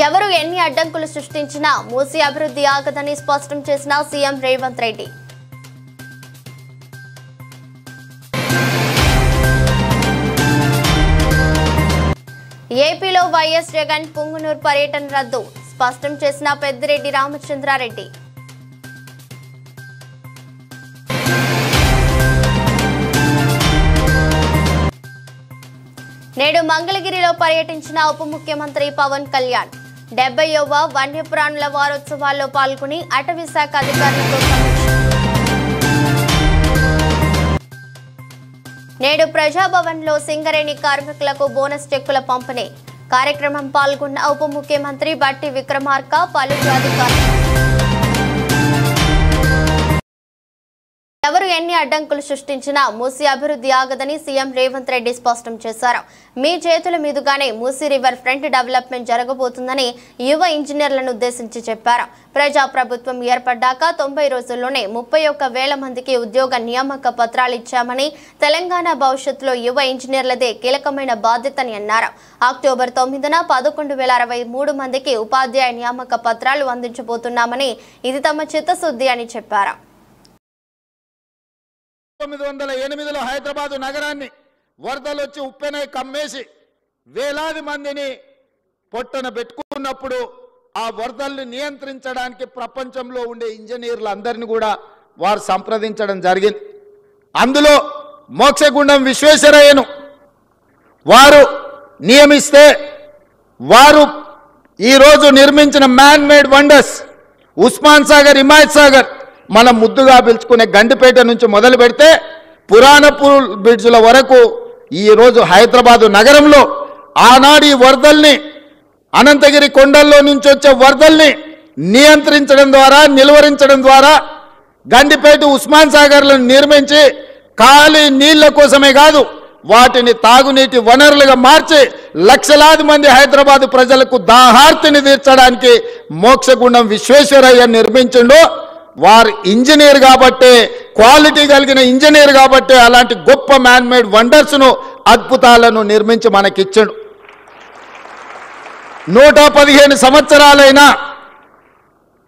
ఎవరు ఎన్ని అడ్డంకులు సృష్టించినా మూసీ అభివృద్ధి ఆగదని స్పష్టం చేసిన సీఎం రేవంత్ రెడ్డి. ఏపీలో వైఎస్ జగన్ పుంగునూరు పర్యటన రద్దు స్పష్టం చేసిన పెద్దిరెడ్డి రామచంద్రారెడ్డి. నేడు మంగళగిరిలో పర్యటించిన ఉప ముఖ్యమంత్రి పవన్ కళ్యాణ్ 70వ వన్యప్రాణుల వారోత్సవాల్లో పాల్గొని అటవీ శాఖ అధికారులతో సమీక్ష. నేడు ప్రజాభవన్లో సింగరేణి కార్మికులకు బోనస్ చెక్కుల పంపిణీ కార్యక్రమం పాల్గొన్న ఉప ముఖ్యమంత్రి బట్టి విక్రమార్క, పలువురు అధికారులు. ఎవరు ఎన్ని అడ్డంకులు సృష్టించినా మూసీ అభివృద్ధి ఆగదని సీఎం రేవంత్ రెడ్డి స్పష్టం చేశారు. మీ చేతుల మీదుగానే మూసీ రివర్ ఫ్రంట్ డెవలప్మెంట్ జరగబోతుందని యువ ఇంజనీర్లను ఉద్దేశించి చెప్పారు. ప్రజా ప్రభుత్వం ఏర్పడ్డాక 90 రోజుల్లోనే 31,000 మందికి ఉద్యోగ నియామక పత్రాలు ఇచ్చామని, తెలంగాణ భవిష్యత్తులో యువ ఇంజనీర్లదే కీలకమైన బాధ్యతని అన్నారు. అక్టోబర్ 9న 11,063 మందికి ఉపాధ్యాయ నియామక పత్రాలు అందించబోతున్నామని, ఇది తమ చిత్తశుద్ధి అని చెప్పారు. 1908లో హైదరాబాదు నగరాన్ని వరదలు వచ్చి ఉప్పెనై కమ్మేసి వేలాది మందిని పొట్టన పెట్టుకున్నప్పుడు ఆ వరదల్ని నియంత్రించడానికి ప్రపంచంలో ఉండే ఇంజనీర్లందరినీ కూడా వారు సంప్రదించడం జరిగింది. అందులో మోక్షగుండం విశ్వేశ్వరయ్యను వారు నియమిస్తే వారు ఈరోజు నిర్మించిన man made wonders Osman Sagar, Himayat Sagar, మనం ముద్దుగా పిలుచుకునే గండిపేట నుంచి మొదలు పెడితే పురాణపూర్ బ్రిడ్జ్ల వరకు ఈరోజు హైదరాబాదు నగరంలో ఆనాడు ఈ వరదల్ని, అనంతగిరి కొండల్లో నుంచి వచ్చే వరదల్ని నియంత్రించడం ద్వారా, నిలువరించడం ద్వారా గండిపేట, ఉస్మాన్ సాగర్లను నిర్మించి ఖాళీ నీళ్ల కోసమే కాదు వాటిని తాగునీటి వనరులుగా మార్చి లక్షలాది మంది హైదరాబాదు ప్రజలకు దాహార్తిని తీర్చడానికి మోక్షగుండం విశ్వేశ్వరయ్య నిర్మించిండు. వారు ఇంజనీర్ కాబట్టే, క్వాలిటీ కలిగిన ఇంజనీర్ కాబట్టే అలాంటి గొప్ప మ్యాన్ మేడ్ వండర్స్ను, అద్భుతాలను నిర్మించి మనకిచ్చాడు. 115 సంవత్సరాలైనా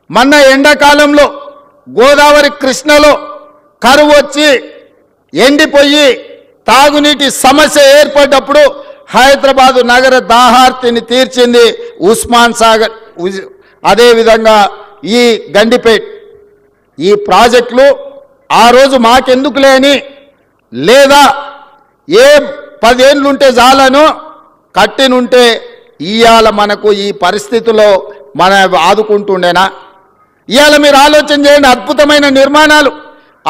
మొన్న ఎండాకాలంలో గోదావరి, కృష్ణలో కరువు వచ్చి ఎండిపోయి తాగునీటి సమస్య ఏర్పడ్డప్పుడు హైదరాబాదు నగర దాహార్తిని తీర్చింది ఉస్మాన్ సాగర్. అదేవిధంగా ఈ గండిపేట్, ఈ ప్రాజెక్టులు ఆ రోజు మాకెందుకు లేని, లేదా ఏ 10 ఏళ్ళుంటే చాలను కట్టినుంటే ఇవాళ మనకు ఈ పరిస్థితిలో మన ఆదుకుంటుండేనా? ఇవాళ మీరు ఆలోచన చేయండి. అద్భుతమైన నిర్మాణాలు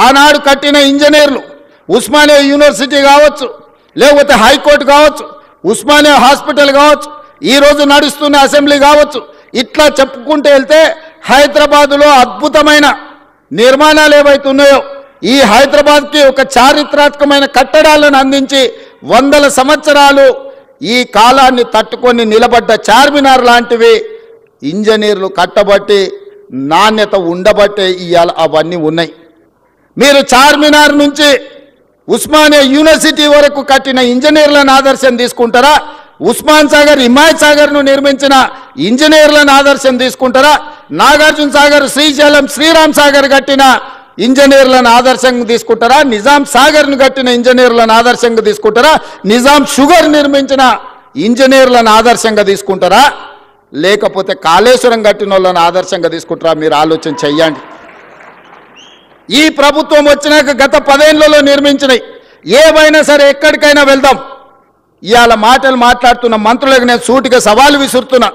ఆనాడు కట్టిన ఇంజనీర్లు, ఉస్మానియా యూనివర్సిటీ కావచ్చు, లేకపోతే హైకోర్టు కావచ్చు, ఉస్మానియా హాస్పిటల్ కావచ్చు, ఈరోజు నడుస్తున్న అసెంబ్లీ కావచ్చు, ఇట్లా చెప్పుకుంటూ వెళ్తే హైదరాబాదులో అద్భుతమైన నిర్మాణాలు ఏవైతే ఉన్నాయో ఈ హైదరాబాద్కి ఒక చారిత్రాత్మకమైన కట్టడాలను అందించి 100 సంవత్సరాలు ఈ కాలాన్ని తట్టుకొని నిలబడ్డ చార్మినార్ లాంటివి ఇంజనీర్లు కట్టబట్టి, నాణ్యత ఉండబట్టే ఇవాళ అవన్నీ ఉన్నాయి. మీరు చార్మినార్ నుంచి ఉస్మానియా యూనివర్సిటీ వరకు కట్టిన ఇంజనీర్లను ఆదర్శం తీసుకుంటారా? ఉస్మాన్ సాగర్, హిమాయత్ సాగర్ను నిర్మించిన ఇంజనీర్లను ఆదర్శం తీసుకుంటారా? నాగార్జున సాగర్, శ్రీశైలం, శ్రీరామ్ సాగర్ కట్టిన ఇంజనీర్లను ఆదర్శంగా తీసుకుంటారా? నిజాం సాగర్ను కట్టిన ఇంజనీర్లను ఆదర్శంగా తీసుకుంటారా? నిజాం షుగర్ నిర్మించిన ఇంజనీర్లను ఆదర్శంగా తీసుకుంటారా? లేకపోతే కాళేశ్వరం కట్టిన వాళ్ళని ఆదర్శంగా తీసుకుంటారా? మీరు ఆలోచన చెయ్యండి. ఈ ప్రభుత్వం వచ్చినాక గత 10 ఏళ్లలో నిర్మించినవి ఏవైనా సరే ఎక్కడికైనా వెళ్దాం. ఇవాళ మాటలు మాట్లాడుతున్న మంత్రులకు నేను సూటిగా సవాలు విసురుతున్నా.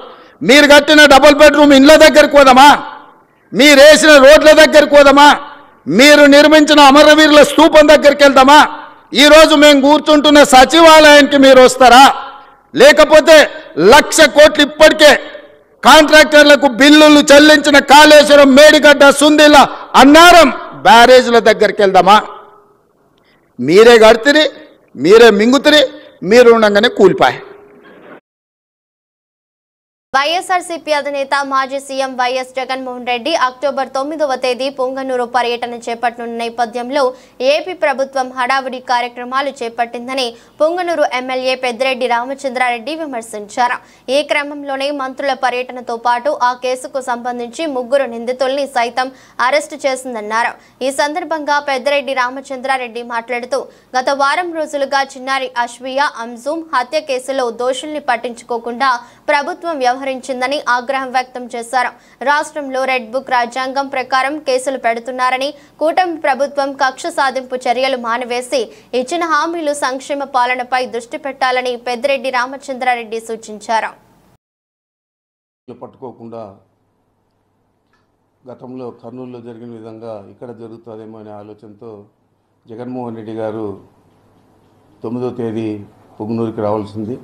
మీరు కట్టిన డబుల్ బెడ్రూమ్ ఇండ్ల దగ్గరికి పోదామా? మీరు వేసిన రోడ్ల దగ్గరికి పోదామా? మీరు నిర్మించిన అమరవీరుల స్తూపం దగ్గరికి వెళ్దామా? ఈరోజు మేము కూర్చుంటున్న సచివాలయానికి మీరు వస్తారా? లేకపోతే 1,00,000 కోట్లు ఇప్పటికే కాంట్రాక్టర్లకు బిల్లులు చెల్లించిన కాళేశ్వరం, మేడిగడ్డ, సుందిల, అన్నారం బ్యారేజ్ల దగ్గరికి వెళ్దామా? మీరే కడితిరి, మీరే మింగుతిరి, మీరు ఉండగానే కూలిపాయి. వైఎస్ఆర్సీపీ అధినేత మాజీ సీఎం వైఎస్ జగన్మోహన్ రెడ్డి అక్టోబర్ 9వ తేదీ పొంగనూరు పర్యటన చేపట్టనున్న నేపథ్యంలో ఏపీ ప్రభుత్వం హడావుడి కార్యక్రమాలు చేపట్టిందని పొంగనూరు ఎమ్మెల్యే పెద్దిరెడ్డి రామచంద్రారెడ్డి విమర్శించారు. ఈ క్రమంలోనే మంత్రుల పర్యటనతో పాటు ఆ కేసుకు సంబంధించి 3 నిందితుల్ని సైతం అరెస్టు చేసిందన్నారు. ఈ సందర్భంగా పెద్దిరెడ్డి రామచంద్రారెడ్డి మాట్లాడుతూ గత వారం రోజులుగా చిన్నారి అశ్వియా అంజుమ్ హత్య కేసులో దోషుల్ని పట్టించుకోకుండా ప్రభుత్వం వ్యవహరించిందని ఆగ్రహం వ్యక్తం చేశారు. రాష్ట్రంలో రెడ్ బుక్ రాజ్యాంగం ప్రకారం కేసులు పెడుతున్నారని, కూటమి ప్రభుత్వం కక్ష సాధింపు చర్యలు మానివేసి ఇచ్చిన హామీలు సంక్షేమ పాలనపై దృష్టి పెట్టాలని పెద్దిరెడ్డి రామచంద్రారెడ్డి సూచించారు. పట్టుకోకుండా గతంలో కర్నూలులో జరిగిన విధంగా ఇక్కడ జరుగుతుందేమో అనే ఆలోచనతో జగన్మోహన్ రెడ్డి గారు 9వ తేదీ పొంగనూరుకి రావాల్సింది.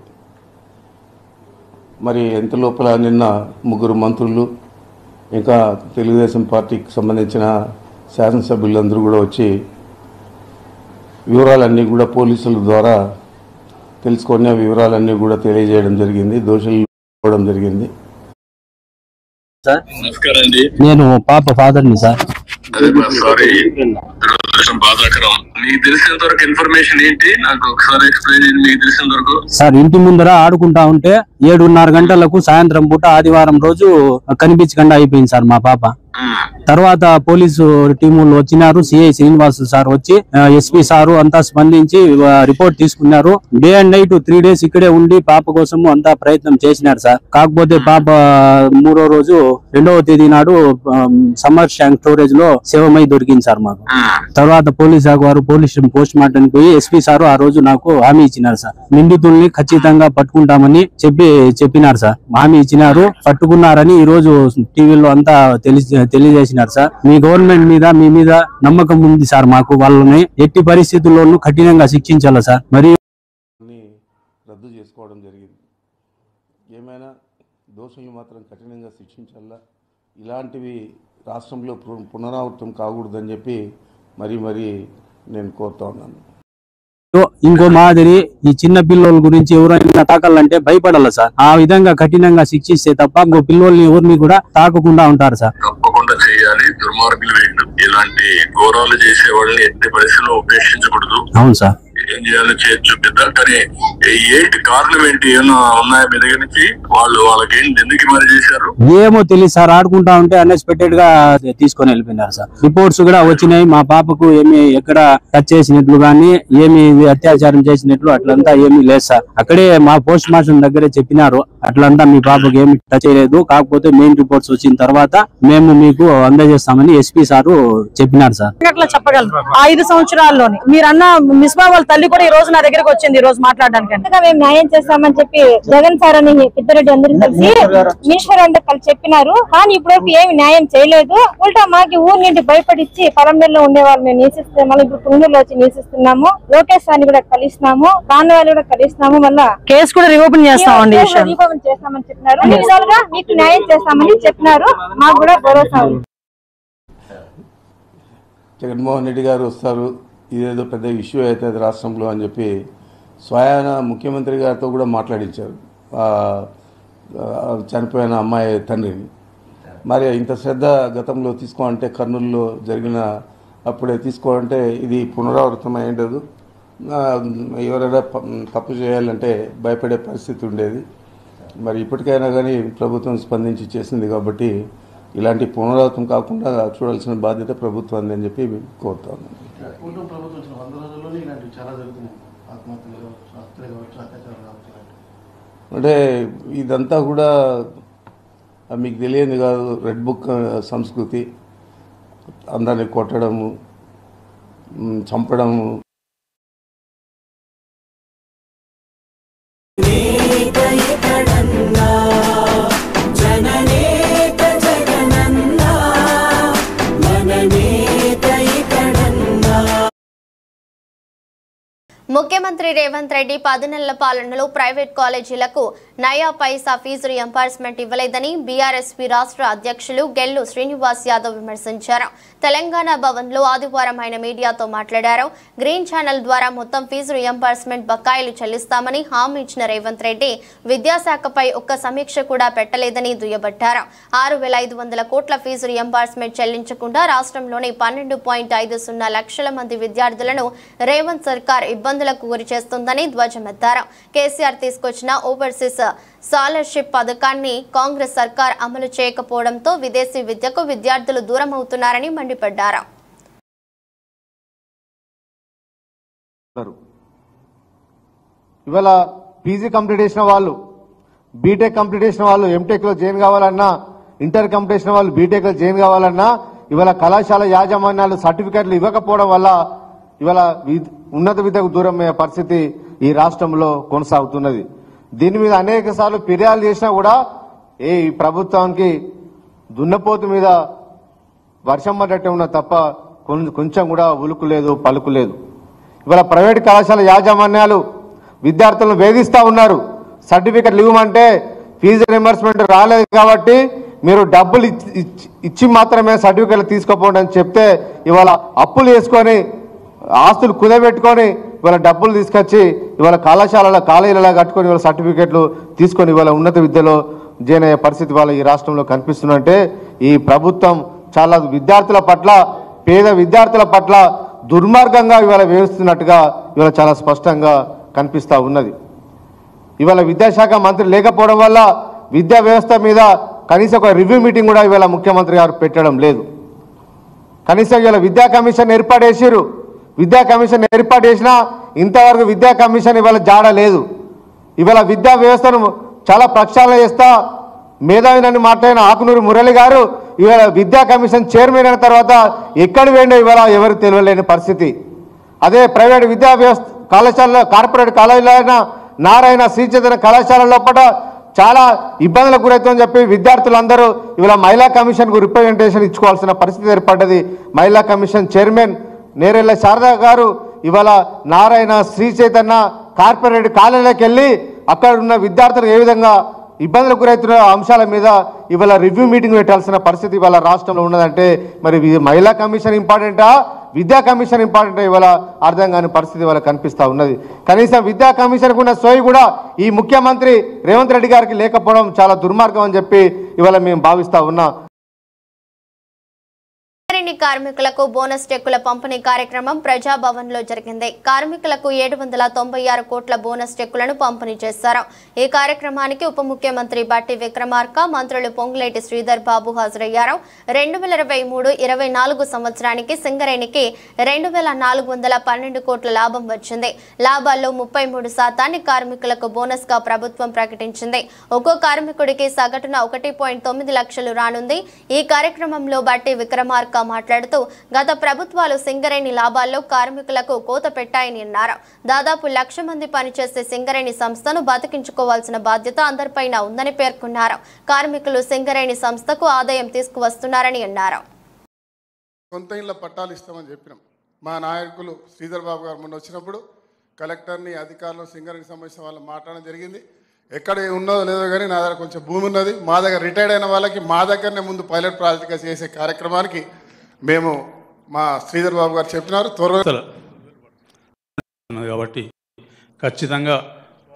మరి ఎంత లోపల నిన్న 3 మంత్రులు ఇంకా తెలుగుదేశం పార్టీకి సంబంధించిన శాసనసభ్యులందరూ కూడా వచ్చి వివరాలన్నీ కూడా పోలీసుల ద్వారా తెలుసుకొని ఆ వివరాలన్నీ కూడా తెలియజేయడం జరిగింది, దోషులు ఇవ్వడం జరిగింది. నేను పాప ఫాదర్ని సార్. బాధాకరం. మీకు తెలిసినంత వరకు ఇన్ఫర్మేషన్ ఏంటి నాకు ఒకసారి ఎక్స్ప్లెయిన్ చేయండి. మీకు తెలిసినంత వరకు సార్, ఇంటి ముందర ఆడుకుంటా ఉంటే 7:30 గంటలకు సాయంత్రం పూట ఆదివారం రోజు కనిపించకుండా అయిపోయింది సార్ మా పాప. తర్వాత పోలీసు టీములు వచ్చినారు, సిఐ శ్రీనివాస్ సార్ వచ్చి ఎస్పీ సారు అంతా స్పందించి రిపోర్ట్ తీసుకున్నారు. డే అండ్ నైట్ 3 days ఇక్కడే ఉండి పాప కోసం అంతా ప్రయత్నం చేసినారు సార్. కాకపోతే పాప 3వ రోజు 2వ తేదీ నాడు సమ్మర్ ట్యాంక్ స్టోరేజ్ లో శవమై దొరికింది సార్ మాకు. తర్వాత పోలీస్ శాఖ వారు పోస్ట్ మార్టం పోయి ఎస్పీ సారు ఆ రోజు నాకు హామీ ఇచ్చినారు సార్. నిందితుల్ని ఖచ్చితంగా పట్టుకుంటామని చెప్పినారు సార్. హామీ ఇచ్చినారు, పట్టుకున్నారని ఈ రోజు టీవీలో అంతా తెలియజేసినారు సార్. మీ గవర్నమెంట్ మీద మీ మీద నమ్మకం ఉంది సార్ మాకు. వాళ్ళని ఎట్టి పరిస్థితుల్లోనూ కఠినంగా శిక్షించాలి సార్. మరియు రద్దు చేసుకోవడం జరిగింది. ఏమైనా దోషులు మాత్రం కఠినంగా శిక్షించాలా, ఇలాంటివి రాష్ట్రంలో పునరావృతం కాకూడదని చెప్పి మరీ నేను కోరుతా ఉన్నాను. ఇంకో మాదిరి ఈ చిన్న పిల్లల గురించి ఎవరైనా తాకాలంటే భయపడాలి సార్. ఆ విధంగా కఠినంగా శిక్షిస్తే తప్ప ఇంకో పిల్లల్ని ఎవరిని కూడా తాకకుండా ఉంటారు సార్. తప్పకుండా చేయాలి. దుర్మార్గులు వేయండి. ఇలాంటి ఘోరాలు చేసే వాళ్ళని ఎట్టి పరిస్థితుల్లో ఉపేక్షించకూడదు. అవును సార్. ఏం చేయాలో చేసి చూపిద్దాం. కానీ ఏంటి కారణం ఏంటి, ఏమన్నా ఉన్నాయా మీ దగ్గర నుంచి? వాళ్ళకి ఏంటి, ఎందుకు మరి చేశారు ఏమో తెలియదు సార్. ఆడుకుంటా ఉంటే అన్ఎక్స్పెక్టెడ్ గా తీసుకొని వెళ్ళిపోయినారు సార్. రిపోర్ట్స్ కూడా వచ్చినాయి. మా పాపకు ఏమి ఎక్కడ టచ్ చేసినట్లు గానీ ఏమి అత్యాచారం చేసినట్లు అట్లంతా ఏమీ లేదు సార్. అక్కడే మా పోస్ట్ మార్టం దగ్గరే చెప్పినారు, అట్లంతా మీ పాపకు ఏమి టచ్ చేయలేదు, కాకపోతే మెయిన్ రిపోర్ట్స్ వచ్చిన తర్వాత మేము మీకు అందజేస్తామని ఎస్పీ సారు చెప్పినారు సార్. అట్లా చెప్పగలరు. 5 సంవత్సరాల్లోనే మీరన్న మిస్బా వాళ్ళ తల్లి కూడా ఈ రోజు నా దగ్గరకు వచ్చింది ఈ రోజు మాట్లాడడానికి. మేము న్యాయం చేస్తామని చెప్పి జగన్ సార్ అని పెద్దిరెడ్డి అందరూ కలిసి మినిస్టర్ అందరు కలిసి చెప్పినారు. కానీ ఇప్పటివరకు ఏమి న్యాయం చేయలేదు. ఉల్టా మాకి ఊరి నుండి భయపడిచ్చి పొలంలో ఉండేవాళ్ళు మేము నివసిస్తున్నాం. మళ్ళీ ఇప్పుడు పుంగూరులో వచ్చి నివసిస్తున్నాము. లోకేష్ సార్ని కూడా కలిసినాము, కాండవాళ్ళు కూడా కలిసినాము. మళ్ళా కేసు కూడా రీఓపెన్ చేస్తామండి, రీఓపెన్ చేస్తామని చెప్పినారు. అన్ని విధాలుగా మీకు న్యాయం చేస్తామని చెప్పినారు. మాకు కూడా భరోసా ఉంది. జగన్మోహన్ రెడ్డి గారు వస్తారు, ఇదేదో పెద్ద ఇష్యూ అవుతుంది రాష్ట్రంలో అని చెప్పి స్వయాన ముఖ్యమంత్రి గారితో కూడా మాట్లాడించారు చనిపోయిన అమ్మాయి తండ్రిని. మరి ఇంత శ్రద్ధ గతంలో తీసుకోవాలంటే కర్నూలులో జరిగిన అప్పుడే తీసుకోవాలంటే ఇది పునరావృతం అయ్యేది. ఎవరైనా తప్పు చేయాలంటే భయపడే పరిస్థితి ఉండేది. మరి ఇప్పటికైనా కానీ ప్రభుత్వం స్పందించి చేసింది కాబట్టి ఇలాంటి పునరావృతం కాకుండా చూడాల్సిన బాధ్యత ప్రభుత్వం అని చెప్పి కోరుతా ఉన్నాను. అంటే ఇదంతా కూడా మీకు తెలియదు కాదు, రెడ్ బుక్ సంస్కృతి. అందరిని కొట్టడము, చంపడము. ముఖ్యమంత్రి రేవంత్ రెడ్డి 10 నెలల పాలనలో ప్రైవేట్ కాలేజీలకు నయా పైసా ఫీజు రియంబర్స్మెంట్ ఇవ్వలేదని బీఆర్ఎస్పీ రాష్ట్ర అధ్యక్షులు గెల్లు శ్రీనివాస్ యాదవ్ విమర్శించారు. తెలంగాణ భవన్లో ఆదివారం ఆయన మీడియాతో మాట్లాడారు. గ్రీన్ ఛానల్ ద్వారా మొత్తం ఫీజు రియంబర్స్మెంట్ బకాయిలు చెల్లిస్తామని హామీ ఇచ్చిన రేవంత్ రెడ్డి విద్యాశాఖపై ఒక్క సమీక్ష కూడా పెట్టలేదని దుయ్యబట్టారు. 6,500 కోట్ల ఫీజు రియంబర్స్మెంట్ చెల్లించకుండా రాష్ట్రంలోని 12.50 లక్షల మంది విద్యార్థులను రేవంత్ సర్కార్ ఇబ్బందులకు గురి చేస్తుందని ధ్వజమెత్తారు. కేసీఆర్ తీసుకొచ్చిన ఓవర్సీస్ స్కాలర్షిప్ పథకాన్ని కాంగ్రెస్ సర్కార్ అమలు చేయకపోవడంతో విదేశీ విద్యకు విద్యార్థులు దూరం అవుతున్నారని మండిపడ్డారు. ఇవాళ పీజీ కంప్లీట్ చేసిన వాళ్ళు, బీటెక్ కంప్లీట్ చేసిన వాళ్ళు ఎంటెక్ లో జాయిన్ కావాలన్నా, ఇంటర్ కంప్లీట్ చేసిన వాళ్ళు బీటెక్ లో జాయిన్ కావాలన్నా ఇవాళ కళాశాల యాజమాన్యాలు సర్టిఫికెట్లు ఇవ్వకపోవడం వల్ల ఇవాళ ఉన్నత విద్యకు దూరం అయ్యే పరిస్థితి ఈ రాష్ట్రంలో కొనసాగుతున్నది. దీని మీద అనేక సార్లు ఫిర్యాదు చేసినా కూడా ఈ ప్రభుత్వానికి దున్నపోతు మీద వర్షం పడ్డట్టే ఉన్న తప్ప కొంచెం కూడా ఉలుకు లేదు, పలుకు లేదు. ఇవాళ ప్రైవేట్ కళాశాల యాజమాన్యాలు విద్యార్థులను వేధిస్తా ఉన్నారు. సర్టిఫికెట్లు ఇవ్వమంటే ఫీజు రియంబర్స్మెంట్ రాలేదు కాబట్టి మీరు డబ్బులు ఇచ్చి మాత్రమే సర్టిఫికెట్లు తీసుకోపోండి అని చెప్తే ఇవాళ అప్పులు చేసుకొని ఆస్తులు కుదబెట్టుకొని ఇవాళ డబ్బులు తీసుకొచ్చి ఇవాళ కాలేజీలలో కట్టుకొని ఇవాళ సర్టిఫికెట్లు తీసుకొని ఇవాళ ఉన్నత విద్యలో జాయిన్ అయ్యే పరిస్థితి వాళ్ళ ఈ రాష్ట్రంలో కనిపిస్తుందంటే ఈ ప్రభుత్వం చాలా విద్యార్థుల పట్ల, పేద విద్యార్థుల పట్ల దుర్మార్గంగా ఇవాళ వ్యవహరిస్తున్నట్టుగా ఇవాళ చాలా స్పష్టంగా కనిపిస్తూ ఉన్నది. ఇవాళ విద్యాశాఖ మంత్రి లేకపోవడం వల్ల విద్యా వ్యవస్థ మీద కనీసం ఒక రివ్యూ మీటింగ్ కూడా ఇవాళ ముఖ్యమంత్రి గారు పెట్టడం లేదు. కనీసం ఇవాళ విద్యా కమిషన్ ఏర్పాటు చేసిరు. విద్యా కమిషన్ ఏర్పాటు చేసినా ఇంతవరకు విద్యా కమిషన్ ఇవాళ జాడ లేదు. ఇవాళ విద్యా వ్యవస్థను చాలా ప్రక్షాళన చేస్తా మేధావినని మాట్లాడిన ఆకునూరి మురళి గారు ఇవాళ విద్యా కమిషన్ చైర్మన్ అయిన తర్వాత ఎక్కడి వేండో ఇవాళ ఎవరు తెలియలేని పరిస్థితి. అదే ప్రైవేట్ విద్యా వ్యవస్థ కళాశాలలో, కార్పొరేట్ కాలేజీలైనా, నారాయణ శ్రీ చైతన్య కళాశాల లోపల చాలా ఇబ్బందులకు గురవుతుందని చెప్పి విద్యార్థులందరూ ఇవాళ మహిళా కమిషన్కు రిప్రజెంటేషన్ ఇచ్చుకోవాల్సిన పరిస్థితి ఏర్పడ్డది. మహిళా కమిషన్ చైర్మన్ నేరెళ్ల శారదా గారు ఇవాళ నారాయణ శ్రీ చైతన్య కార్పొరేట్ కాలేజీలకు వెళ్ళి అక్కడ ఉన్న విద్యార్థులకు ఏ విధంగా ఇబ్బందులకు గురవుతున్న అంశాల మీద ఇవాళ రివ్యూ మీటింగ్ పెట్టాల్సిన పరిస్థితి ఇవాళ రాష్ట్రంలో ఉన్నదంటే మరి మహిళా కమిషన్ ఇంపార్టెంటా, విద్యా కమిషన్ ఇంపార్టెంటా ఇవాళ అర్థం కాని పరిస్థితి ఇవాళ కనిపిస్తూ ఉన్నది. కనీసం విద్యా కమిషన్కు ఉన్న సోయి కూడా ఈ ముఖ్యమంత్రి రేవంత్ రెడ్డి గారికి లేకపోవడం చాలా దుర్మార్గం అని చెప్పి ఇవాళ మేము భావిస్తా ఉన్నాం. కార్మికులకు బోనస్ చెక్కుల పంపిణీ కార్యక్రమం ప్రజాభవన్ లో జరిగింది. కార్మికులకు 796 కోట్ల బోనస్ చెక్కులను పంపిణీ చేశారు. ఈ కార్యక్రమానికి ఉప ముఖ్యమంత్రి బట్టి విక్రమార్క, మంత్రులు పొంగులేటి శ్రీధర్ బాబు హాజరయ్యారు. 2023-24 సంవత్సరానికి సింగరేణికి 2412 కోట్ల లాభం వచ్చింది. లాభాల్లో 33% కార్మికులకు బోనస్ గా ప్రభుత్వం ప్రకటించింది. ఒక్కో కార్మికుడికి సగటున 1.9 లక్షలు రానుంది. ఈ కార్యక్రమంలో బట్టి విక్రమార్క మాట్లాడుతూ గత ప్రభుత్వాలు సింగరేణి లాభాల్లో కార్మికులకు కోత పెట్టాయని అన్నారు. దాదాపు 1,00,000 మంది పనిచేసే సింగరేణి సంస్థను బతికించుకోవాల్సిన బాధ్యత అందరిపైన ఉందని పేర్కొన్నారు. కార్మికులు సింగరేణి సంస్థకు ఆదాయం తీసుకువస్తున్నారని అన్నారు. సొంత ఇళ్ల పట్టాలు ఇస్తామని చెప్పినాం. మా నాయకులు శ్రీధర్ బాబు గారు మొన్న వచ్చినప్పుడు కలెక్టర్ని, అధికారులు, సింగరేణి సంబంధించిన వాళ్ళు మాట్లాడడం జరిగింది. ఎక్కడ ఉన్నదో లేదో కానీ నా దగ్గర కొంచెం భూమి ఉన్నది. మా దగ్గర రిటైర్డ్ అయిన వాళ్ళకి మా దగ్గరనే ముందు పైలట్ ప్రాజెక్ట్గా చేసే కార్యక్రమానికి మేము మా శ్రీధర్ బాబు గారు చెప్పినారు త్వరగా కాబట్టి ఖచ్చితంగా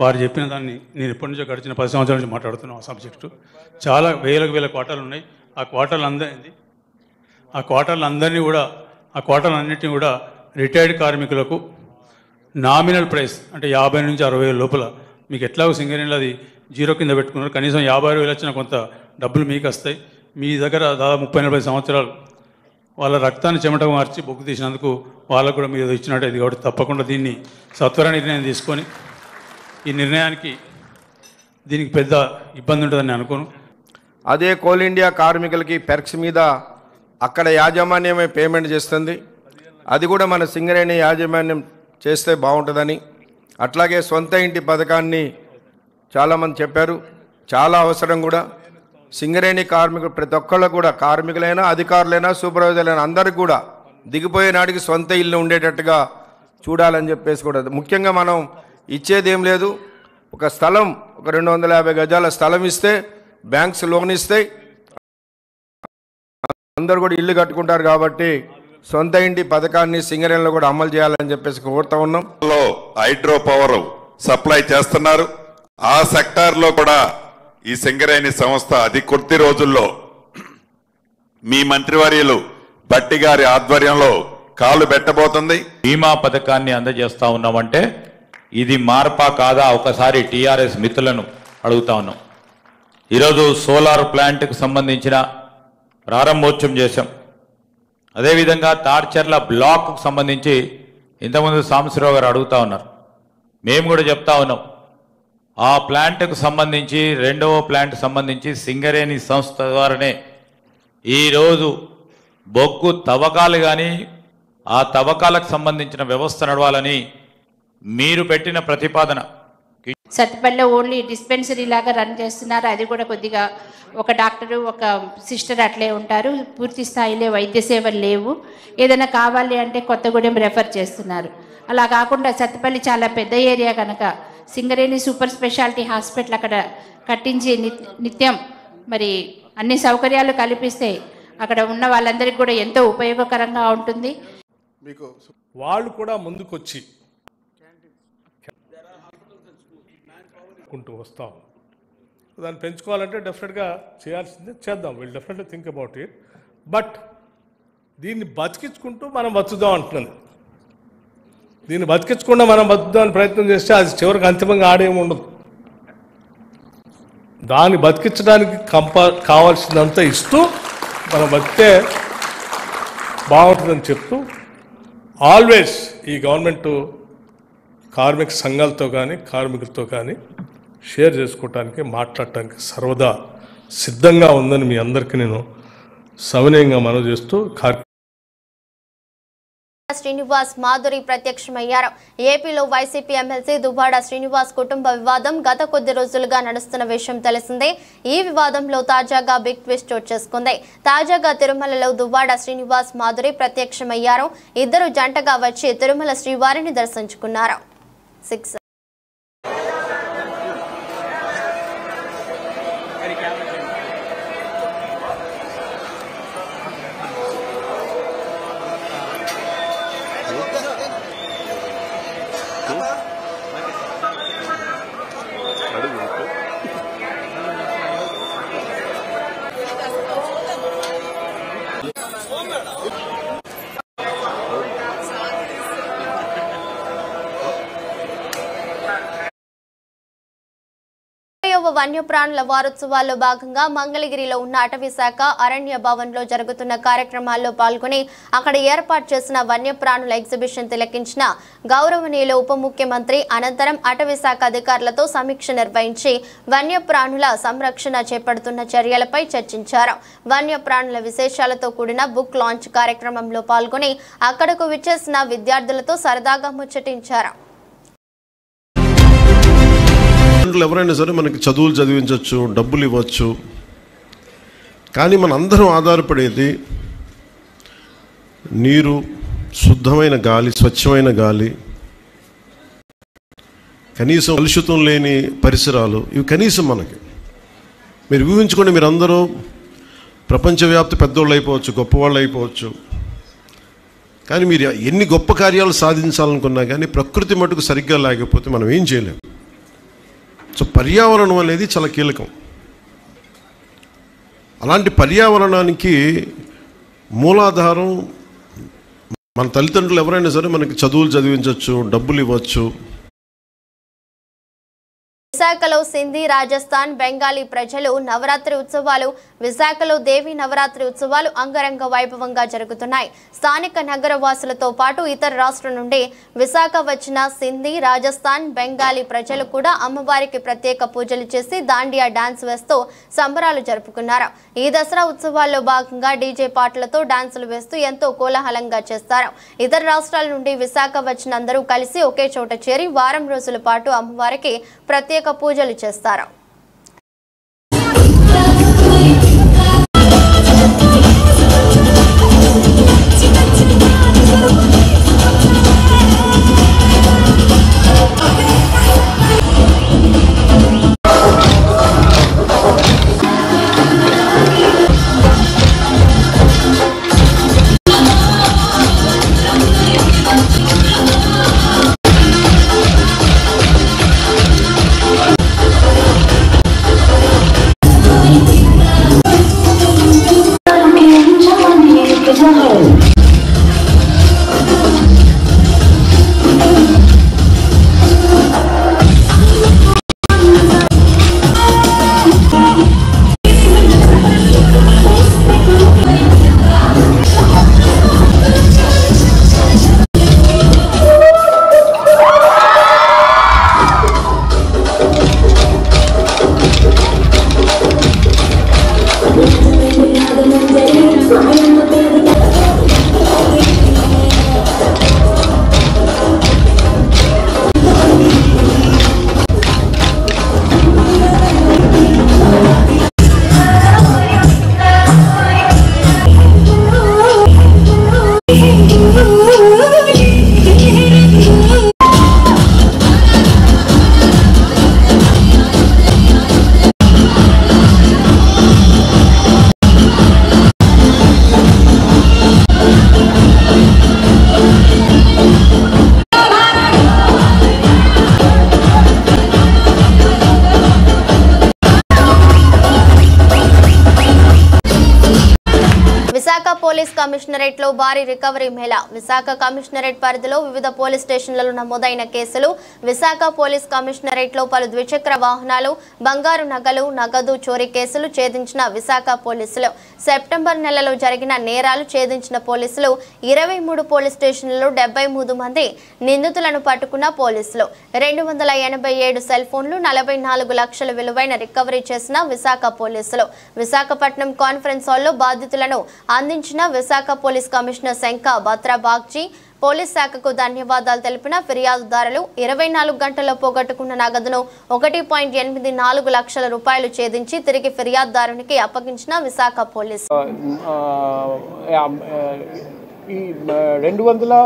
వారు చెప్పిన దాన్ని నేను ఎప్పటి నుంచో గడిచిన 10 సంవత్సరాల నుంచి మాట్లాడుతున్నాను. ఆ సబ్జెక్టు చాలా వేల క్వార్టర్లు ఉన్నాయి. ఆ క్వార్టర్లన్నింటినీ కూడా రిటైర్డ్ కార్మికులకు నామినల్ ప్రైస్ అంటే 50 నుంచి 60 లోపల మీకు ఎట్లాగో సింగరేణిలో అది 0 కింద పెట్టుకున్నారు. కనీసం 56,000 వచ్చిన కొంత డబ్బులు మీకు వస్తాయి. మీ దగ్గర దాదాపు 30-40 సంవత్సరాలు వాళ్ళ రక్తాన్ని చెమటకు మార్చి బొగ్గు తీసినందుకు వాళ్ళకు కూడా మీరు ఇచ్చినట్టు ఇది కాబట్టి తప్పకుండా దీన్ని సత్వర నిర్ణయం తీసుకొని ఈ నిర్ణయానికి దీనికి పెద్ద ఇబ్బంది ఉంటుందని అనుకోను. అదే కోల్ ఇండియా కార్మికులకి పెర్క్స్ మీద అక్కడ యాజమాన్యమే పేమెంట్ చేస్తుంది. అది కూడా మన సింగరేణి యాజమాన్యం చేస్తే బాగుంటుందని, అట్లాగే సొంత ఇంటి పథకాన్ని చాలామంది చెప్పారు, చాలా అవసరం కూడా. సింగరేణి కార్మికులు ప్రతి ఒక్కళ్ళు కూడా, కార్మికులైనా, అధికారులైనా, సూపర్వైజర్లైనా అందరికీ కూడా దిగిపోయే నాటికి సొంత ఇల్లు ఉండేటట్టుగా చూడాలని చెప్పేసి కూడా ముఖ్యంగా మనం ఇచ్చేది ఏం లేదు. ఒక స్థలం, ఒక 250 గజాల స్థలం ఇస్తే బ్యాంక్స్ లోన్ ఇస్తాయి, అందరు కూడా ఇల్లు కట్టుకుంటారు. కాబట్టి సొంత ఇంటి పథకాన్ని సింగరేణిలో కూడా అమలు చేయాలని చెప్పేసి కోరుతా ఉన్నాం. హైడ్రో పవర్ సప్లై చేస్తున్నారు. ఆ సెక్టార్లో కూడా ఈ సింగరేణి సంస్థ అతి కొద్ది రోజుల్లో మీ మంత్రివర్యులు భట్టి గారి ఆధ్వర్యంలో కాలు పెట్టబోతుంది. బీమా పథకాన్ని అందజేస్తా ఉన్నామంటే ఇది మార్పా కాదా ఒకసారి టీఆర్ఎస్ మిత్రులను అడుగుతా ఉన్నాం. ఈరోజు సోలార్ ప్లాంట్కు సంబంధించిన ప్రారంభోత్సవం చేశాం. అదేవిధంగా తాడ్చర్ల బ్లాక్కు సంబంధించి ఇంతకుముందు సాంబశివరావు గారు అడుగుతా ఉన్నారు. మేము కూడా చెప్తా ఉన్నాం, ఆ ప్లాంట్కు సంబంధించి రెండవ ప్లాంట్ సంబంధించి సింగరేణి సంస్థ ద్వారానే ఈరోజు బొగ్గు తవ్వకాలు కానీ ఆ తవ్వకాలకు సంబంధించిన వ్యవస్థ నడవాలని మీరు పెట్టిన ప్రతిపాదన. సత్తుపల్లిలో ఓన్లీ డిస్పెన్సరీ లాగా రన్ చేస్తున్నారు. అది కూడా కొద్దిగా ఒక డాక్టరు ఒక సిస్టర్ అట్లే ఉంటారు. పూర్తి స్థాయిలో వైద్య సేవలు లేవు. ఏదైనా కావాలి అంటే కొత్తగూడెం రెఫర్ చేస్తున్నారు. అలా కాకుండా సత్తుపల్లి చాలా పెద్ద ఏరియా కనుక సింగరేణి సూపర్ స్పెషాలిటీ హాస్పిటల్ అక్కడ కట్టించి నిత్యం మరి అన్ని సౌకర్యాలు కల్పిస్తే అక్కడ ఉన్న వాళ్ళందరికీ కూడా ఎంతో ఉపయోగకరంగా ఉంటుంది. వాళ్ళు కూడా ముందుకొచ్చి వస్తాం. దాన్ని పెంచుకోవాలంటే డెఫినెట్గా చేయాల్సిందే, చేద్దాం. Will definitely think about it. But దీన్ని బతికించుకుంటూ మనం బతుకుదాం అంటున్నాను. దీన్ని బతికించకుండా మనం బతుకుదామని ప్రయత్నం చేస్తే అది చివరికి అంతిమంగా ఆడేమి ఉండదు. దాన్ని బతికించడానికి కావాల్సిందంతా ఇస్తూ మనం బతికితే బాగుంటుందని చెప్తూ ఆల్వేస్ ఈ గవర్నమెంట్ కార్మిక సంఘాలతో కానీ కార్మికులతో కానీ షేర్ చేసుకోవటానికి మాట్లాడటానికి సర్వదా సిద్ధంగా ఉందని మీ అందరికీ నేను సవినయంగా మనవి చేస్తూ శ్రీనివాస్ మాధురి ప్రత్యక్షమయ్యారు. ఏపీలో వైసీపీ ఎమ్మెల్సీ దువ్వాడ శ్రీనివాస్ కుటుంబ వివాదం గత కొద్ది రోజులుగా నడుస్తున్న విషయం తెలిసిందే. ఈ వివాదంలో తాజాగా బిగ్ ట్విస్ట్ చోటు చేసుకుంది. తాజాగా తిరుమలలో దువ్వాడ శ్రీనివాస్ మాధురి ప్రత్యక్షమయ్యారు. ఇద్దరు జంటగా వచ్చి తిరుమల శ్రీవారిని దర్శించుకున్నారు. వన్యప్రాణుల వారోత్సవాల్లో భాగంగా మంగళగిరిలో ఉన్న అటవీ శాఖ అరణ్య భవన్లో జరుగుతున్న కార్యక్రమాల్లో పాల్గొని అక్కడ ఏర్పాటు చేసిన వన్యప్రాణుల ఎగ్జిబిషన్ తిలకించిన గౌరవనీయులు ఉప ముఖ్యమంత్రి అనంతరం అటవీ శాఖ అధికారులతో సమీక్ష నిర్వహించి వన్యప్రాణుల సంరక్షణ చేపడుతున్న చర్యలపై చర్చించారు. వన్యప్రాణుల విశేషాలతో కూడిన బుక్ లాంచ్ కార్యక్రమంలో పాల్గొని అక్కడకు విచ్చేసిన విద్యార్థులతో సరదాగా ముచ్చటించారు. ఎవరైనా సరే మనకి చదువులు చదివించవచ్చు, డబ్బులు ఇవ్వచ్చు, కానీ మన అందరం ఆధారపడేది నీరు, శుద్ధమైన గాలి, స్వచ్ఛమైన గాలి, కనీసం కలుషితం లేని పరిసరాలు, ఇవి కనీసం మనకి. మీరు ఊహించుకోండి, మీరందరూ ప్రపంచవ్యాప్త పెద్దోళ్ళు అయిపోవచ్చు, గొప్పవాళ్ళు అయిపోవచ్చు, కానీ మీరు ఎన్ని గొప్ప కార్యాలు సాధించాలనుకున్నా కానీ ప్రకృతి మటుకు సరిగ్గా లేకపోతే మనం ఏం చేయలేము. సో పర్యావరణం అనేది చాలా కీలకం. అలాంటి పర్యావరణానికి మూలాధారం మన తల్లిదండ్రులు. ఎవరైనా సరే మనకి చదువులు చదివించవచ్చు, డబ్బులు ఇవ్వచ్చు. విశాఖలో సింధీ, రాజస్థాన్, బెంగాలీ ప్రజలు నవరాత్రి ఉత్సవాలు విశాఖలో దేవి నవరాత్రి ఉత్సవాలు అంగరంగ వైభవంగా జరుగుతున్నాయి. స్థానిక నగరవాసులతో పాటు ఇతర రాష్ట్రాల నుండి విశాఖ వచ్చిన సింధీ, రాజస్థాన్, బెంగాలీ ప్రజలు కూడా అమ్మవారికి ప్రత్యేక పూజలు చేసి దాండియా డాన్స్ వేస్తూ సంబరాలు జరుపుకున్నారు. ఈ దసరా ఉత్సవాల్లో భాగంగా డీజే పాటలతో డాన్సులు వేస్తూ ఎంతో కోలాహలంగా చేస్తారు. ఇతర రాష్ట్రాల నుండి విశాఖ వచ్చిన అందరూ కలిసి ఒకే చోట చేరి వారం రోజుల పాటు అమ్మవారికి ప్రత్యేక పూజలు చేస్తారు. విశాఖ పోలీస్ కమిషనరేట్ లో భారీ రికవరీ మేళా. విశాఖ కమిషనరేట్ పరిధిలో వివిధ పోలీస్ స్టేషన్లలో నమోదైన కేసులు. విశాఖ పోలీస్ కమిషనరేట్ లో పలు ద్విచక్ర వాహనాలు, బంగారు నగలు, నగదు చోరీ కేసులు ఛేదించిన విశాఖ పోలీసులు. సెప్టెంబర్ నెలలో జరిగిన నేరాలు ఛేదించిన పోలీసులు. 23 పోలీస్ స్టేషన్లలో 73 మంది నిందితులను పట్టుకున్న పోలీసులు. 287 సెల్ ఫోన్లు, 44 లక్షల విలువైన రికవరీ చేసిన విశాఖ పోలీసులు. విశాఖపట్నం కాన్ఫరెన్స్ హాల్లో బాధితులను అందించిన Visakha police commissioner Shanka Batra Bagchi police శాఖకు ధన్యవాదాలు తెలిపిన ఫిర్యాదుదారులు 24 గంటల్లో పోగొట్టుకున్న నగదును 1.84 లక్షల రూపాయలు ఛేదించి తిరిగి ఫిర్యాదుదారునికి అప్పగించిన విశాఖ పోలీసు. ఈ 200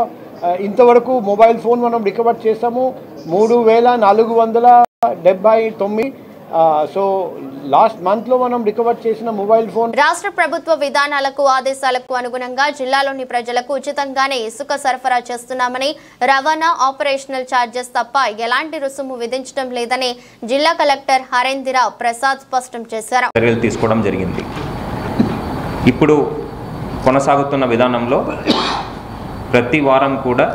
ఇంతవరకు మొబైల్ ఫోన్ మనం రికవర్ చేసాము. 3479. సో లాస్ట్ మంత్ లో మనం రికవర్ చేసిన మొబైల్ ఫోన్. రాష్ట్ర ప్రభుత్వ విధానాలకు ఆదేశాలకు అనుగుణంగా జిల్లాలోని ప్రజలకు ఉచితంగానే ఇసుక సరఫరా చేస్తున్నామని, రవాణా ఆపరేషనల్ ఛార్జెస్ తప్ప ఎలాంటి రుసుము విధించడం లేదని జిల్లా కలెక్టర్ హరేంద్ర ప్రసాద్ స్పష్టం చేశారు. చర్యలు తీసుకోవడం జరిగింది. ఇప్పుడు కొనసాగుతున్న విధానంలో ప్రతి వారం కూడా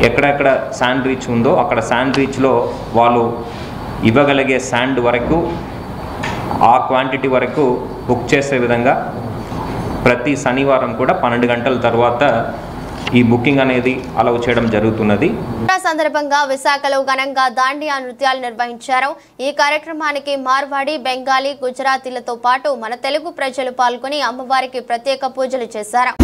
ఎక్కడెక్కడ శాండ్ రీచ్ ఉందో అక్కడ శాండ్ రీచ్లో వాళ్ళు ఇవ్వగలిగే శాండ్ వరకు ఆ క్వాంటిటీ వరకు బుక్ చేసే విధంగా ప్రతి శనివారం కూడా 12 గంటల తర్వాత ఈ బుకింగ్ అనేది అలౌ చేయడం జరుగుతున్నది. సందర్భంగా విశాఖలో ఘనంగా దాండియా నృత్యాలు నిర్వహించారు. ఈ కార్యక్రమానికి మార్వాడి, బెంగాలీ, గుజరాతీలతో పాటు మన తెలుగు ప్రజలు పాల్గొని అమ్మవారికి ప్రత్యేక పూజలు చేశారు.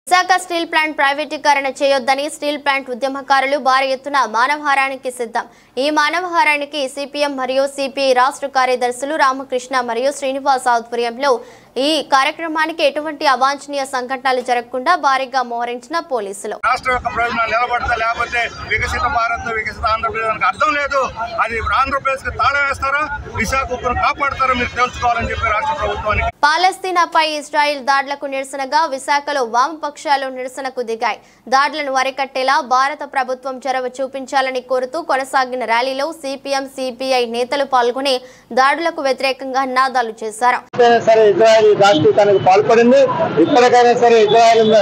విశాఖ స్టీల్ ప్లాంట్ ప్రైవేటీకరణ చేయొద్దని స్టీల్ ప్లాంట్ ఉద్యమకారులు భారీ ఎత్తున మానవహారానికి సిద్ధం. ఈ మానవహారానికి సిపిఎం మరియు సిపిఐ రాష్ట్ర కార్యదర్శులు రామకృష్ణ మరియు శ్రీనివాస్ ఆధ్వర్యంలో ఈ కార్యక్రమానికి ఎటువంటి అవాంఛనీయ సంఘటనలు జరగకుండా భారీగా మోహరించిన పోలీసులు. రాష్ట్ర యొక్క ప్రయోజనాలు నిలబడతా లేకపోతే వికసిత భారత్, వికసిత ఆంధ్రప్రదేశ్ అర్థం లేదు. అది ఆంధ్రప్రదేశ్ కి తాళం వేస్తారా, విశాఖ ఉక్కును కాపాడతారో మీరు తెలుసుకోవాలని చెప్పి రాష్ట్ర ప్రభుత్వానికి. పాలస్తీనాపై ఇజ్రాయిల్ దాడులకు నిరసనగా విశాఖలో వామపక్షాలు నిరసనకు దిగాయి. దాడులను అరికట్టేలా భారత ప్రభుత్వం చొరవ చూపించాలని కోరుతూ కొనసాగిన ర్యాలీలో సిపిఎం, సిపిఐ నేతలు పాల్గొని దాడులకు వ్యతిరేకంగా నినాదాలు చేశారు. తనకు పాల్పడింది. ఇప్పటికైనా సరే ఇజ్రాయెల్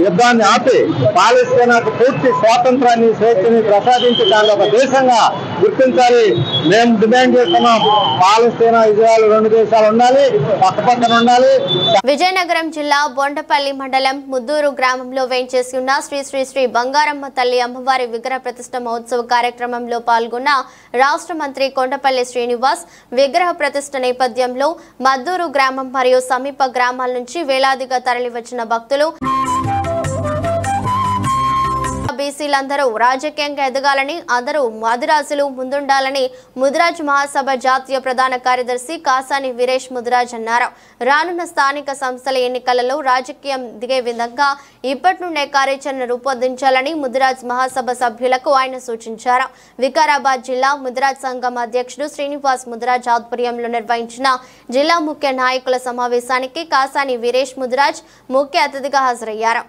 యుద్ధాన్ని ఆపి పాలస్తీనాకు పూర్తి స్వాతంత్రాన్ని, స్వేచ్ఛని ప్రసాదించి దాన్ని ఒక దేశంగా గుర్తించాలి. మేము డిమాండ్ చేస్తున్నాం. పాలస్తీనా, ఇజ్రాయెల్ 2 దేశాలు ఉండాలి, పక్కపక్కన ఉండాలి. విజయనగరం జిల్లా బొండపల్లి మండలం ముద్దూరు గ్రామంలో వేంచేసి ఉన్న శ్రీ శ్రీ శ్రీ బంగారమ్మ తల్లి అమ్మవారి విగ్రహ ప్రతిష్ఠ మహోత్సవ కార్యక్రమంలో పాల్గొన్న రాష్ట్ర మంత్రి కొండపల్లి శ్రీనివాస్ విగ్రహ ప్రతిష్ఠ నేపథ్యంలో మద్దూరు గ్రామం మరియు సమీప గ్రామాల నుంచి వేలాదిగా తరలివచ్చిన భక్తులు బీసీలందరూ రాజకీయంగా ఎదగాలని, అందరూ ముదిరాజులు ముందుండాలని ముదిరాజ్ మహాసభ జాతీయ ప్రధాన కార్యదర్శి కాసాని వీరేష్ ముదిరాజ్ అన్నారు. రానున్న స్థానిక సంస్థల ఎన్నికలలో రాజకీయం దిగే విధంగా ఇప్పటి నుండే కార్యాచరణ రూపొందించాలని ముదిరాజ్ మహాసభ సభ్యులకు ఆయన సూచించారు. వికారాబాద్ జిల్లా ముదిరాజ్ సంఘం అధ్యక్షుడు శ్రీనివాస్ ముదిరాజ్ ఆధ్వర్యంలో నిర్వహించిన జిల్లా ముఖ్య నాయకుల సమావేశానికి కాసాని వీరేష్ ముదిరాజ్ ముఖ్య అతిథిగా హాజరయ్యారు.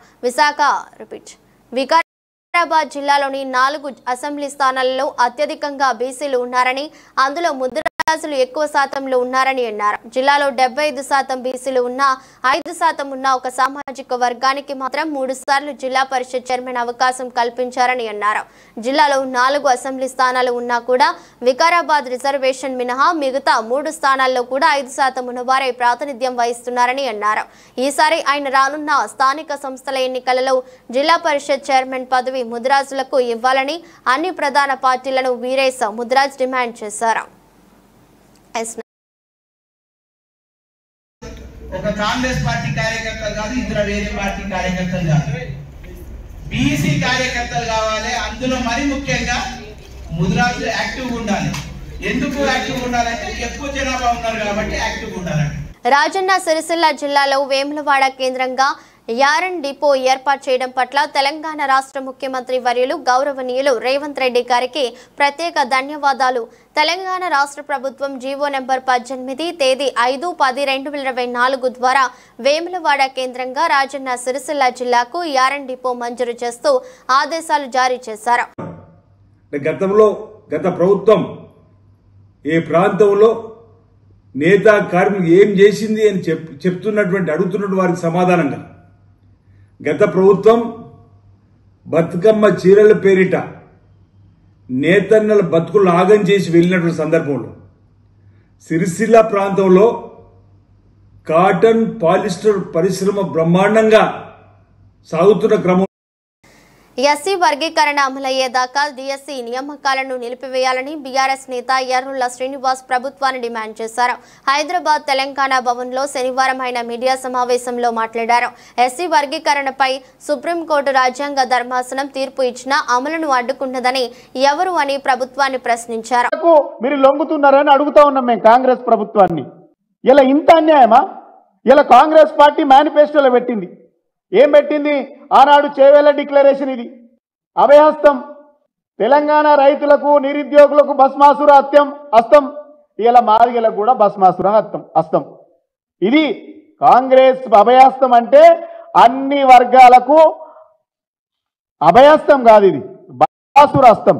వికారాబాద్ జిల్లాలోని 4 అసెంబ్లీ స్థానాలలో అత్యధికంగా బీసీలు ఉన్నారని, అందులో ముదిరాజులు ఎక్కువ శాతంలో ఉన్నారని అన్నారు. జిల్లాలో 75% బీసీలు ఉన్నా 5% ఉన్న ఒక సామాజిక వర్గానికి మాత్రం 3 సార్లు జిల్లా పరిషత్ చైర్మన్ అవకాశం కల్పించారని అన్నారు. జిల్లాలో 4 అసెంబ్లీ స్థానాలు ఉన్నా కూడా వికారాబాద్ రిజర్వేషన్ మినహా మిగతా 3 స్థానాల్లో కూడా 5% ఉన్నవారే ప్రాతినిధ్యం వహిస్తున్నారని అన్నారు. ఈసారి ఆయన రానున్న స్థానిక సంస్థల ఎన్నికలలో జిల్లా పరిషత్ చైర్మన్ పదవి ముదిరాజులకు ఇవ్వాలని అన్ని ప్రధాన పార్టీలను వీరేశ ముదిరాజ్ డిమాండ్ చేశారు. ఒక కాంగ్రెస్ పార్టీ కార్యకర్తలు కాదు, ఇతర వేరే పార్టీ కార్యకర్తలు కాదు, బీసీ కార్యకర్తలు కావాలి. అందులో మరి ముఖ్యంగా ముదిరాజులు యాక్టివ్గా ఉండాలి. ఎందుకు యాక్టివ్గా ఉండాలంటే ఎక్కువ జనాభా ఉన్నారు కాబట్టి యాక్టివ్గా ఉండాలంటే. రాజన్న సిరిసిల్ల జిల్లాలో వేములవాడ కేంద్రంగా యారన్ డిపో ఏర్పాటు చేయడం పట్ల తెలంగాణ రాష్ట్ర ముఖ్యమంత్రి వర్యులు గౌరవనీయులు రేవంత్ రెడ్డి గారికి ప్రత్యేక ధన్యవాదాలు. తెలంగాణ రాష్ట్ర ప్రభుత్వం జీవో నెంబర్ 18 తేదీ 5/10/2024 ద్వారా వేములవాడ కేంద్రంగా రాజన్న సిరిసిల్ల జిల్లాకు యారన్ డిపో మంజూరు చేస్తూ ఆదేశాలు జారీ చేశారు. గతంలో గత ప్రభుత్వం ఏ ప్రాంతంలో నేత కార్మికులు ఏం చేసింది అని చెప్తున్నటువంటి అడుగుతున్నటువంటి వారికి సమాధానంగా గత ప్రభుత్వం బతుకమ్మ చీరల పేరిట నేతన్నల బతుకులను ఆగం చేసి వెళ్ళినటువంటి సందర్భంలో సిరిసిల్ల ప్రాంతంలో కాటన్ పాలిస్టర్ పరిశ్రమ బ్రహ్మాండంగా సాగుతున్న క్రమం ఎస్సీ వర్గీకరణ అమలయ్యేదాకా డిఎస్సీ నియామకాలను నిలిపివేయాలని బీఆర్ఎస్ నేత ఎర్రుళ్ల శ్రీనివాస్ ప్రభుత్వాన్ని డిమాండ్ చేశారు. హైదరాబాద్ తెలంగాణ భవన్లో శనివారం ఆయన మీడియా సమావేశంలో మాట్లాడారు. ఎస్సీ వర్గీకరణపై సుప్రీంకోర్టు రాజ్యాంగ ధర్మాసనం తీర్పు ఇచ్చినా అమలును అడ్డుకున్నదని ఎవరు అని ప్రభుత్వాన్ని ప్రశ్నించారు. మీరు లొంగుతున్నారని అడుగుతా ఉన్నాం మేము కాంగ్రెస్ ప్రభుత్వాన్ని. ఇలా ఇంత అన్యాయమా? ఇలా కాంగ్రెస్ పార్టీ మేనిఫెస్టోలో పెట్టింది. ఏం పెట్టింది? ఆనాడు చేవేళ్ల డిక్లరేషన్. ఇది అభయహస్తం. తెలంగాణ రైతులకు నిరుద్యోగులకు భస్మాసుర హస్తం. ఇలా మాదిగలకు కూడా భస్మాసుర హస్తం. ఇది కాంగ్రెస్ అభయహస్తం. అంటే అన్ని వర్గాలకు అభయహస్తం కాదు, ఇది భస్మాసుర హస్తం.